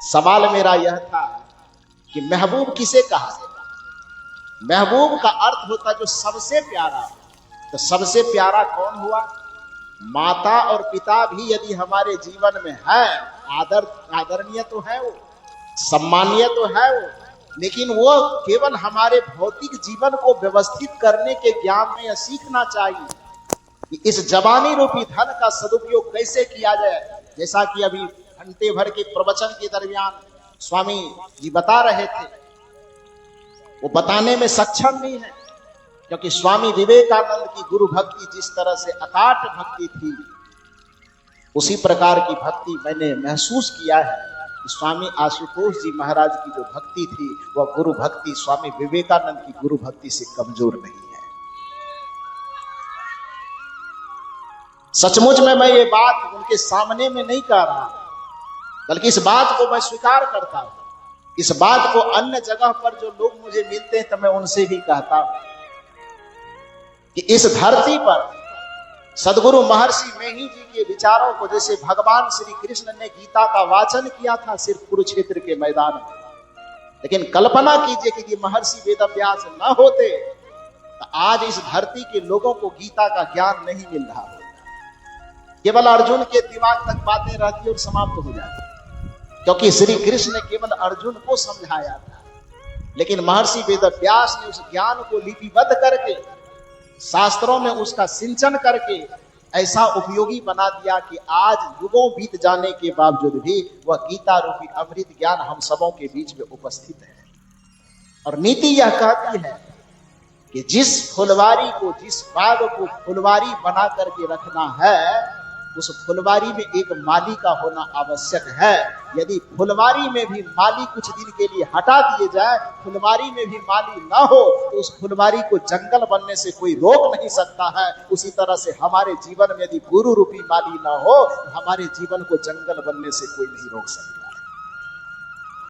सवाल मेरा यह था कि महबूब किसे कहा जाता? महबूब का अर्थ होता जो सबसे प्यारा। तो सबसे प्यारा कौन हुआ? माता और पिता भी यदि हमारे जीवन में है, आदरणीय तो है वो, सम्मानीय तो है वो, लेकिन वो केवल हमारे भौतिक जीवन को व्यवस्थित करने के ज्ञान में सीखना चाहिए कि इस जवानी रूपी धन का सदुपयोग कैसे किया जाए। जैसा कि अभी घंटे भर के प्रवचन के दरमियान स्वामी जी बता रहे थे, वो बताने में सक्षम नहीं है, क्योंकि स्वामी विवेकानंद की गुरु भक्ति जिस तरह से अकाट भक्ति थी, उसी प्रकार की भक्ति मैंने महसूस किया है कि स्वामी आशुतोष जी महाराज की जो भक्ति थी वह गुरु भक्ति स्वामी विवेकानंद की गुरु भक्ति से कमजोर नहीं है। सचमुच में मैं ये बात उनके सामने में नहीं कह रहा, बल्कि इस बात को मैं स्वीकार करता हूं। इस बात को अन्य जगह पर जो लोग मुझे मिलते हैं तो मैं उनसे भी कहता हूं कि इस धरती पर सदगुरु महर्षि मेही जी के विचारों को, जैसे भगवान श्री कृष्ण ने गीता का वाचन किया था सिर्फ कुरुक्षेत्र के मैदान में, लेकिन कल्पना कीजिए कि ये महर्षि वेदव्यास न होते तो आज इस धरती के लोगों को गीता का ज्ञान नहीं मिल रहा होता। केवल अर्जुन के दिमाग तक बातें रहती और समाप्त हो जाती, क्योंकि श्री कृष्ण ने केवल अर्जुन को समझाया था, लेकिन महर्षि वेदव्यास ने उस ज्ञान को लिपिबद्ध करके शास्त्रों में उसका सिंचन करके ऐसा उपयोगी बना दिया कि आज युगों बीत जाने के बावजूद भी वह गीता रूपी अमृत ज्ञान हम सबों के बीच में उपस्थित है। और नीति यह कहती है कि जिस फुलवारी को, जिस बाग को फुलवारी बना करके रखना है, उस फुलवारी में एक माली का होना आवश्यक है। यदि फुलवारी में भी माली कुछ दिन के लिए हटा दिए जाए, फुलवारी में भी माली ना हो, तो उस फुलवारी को जंगल बनने से कोई रोक नहीं सकता है। उसी तरह से हमारे जीवन में यदि गुरु रूपी माली ना हो, तो हमारे जीवन को जंगल बनने से कोई नहीं रोक सकता।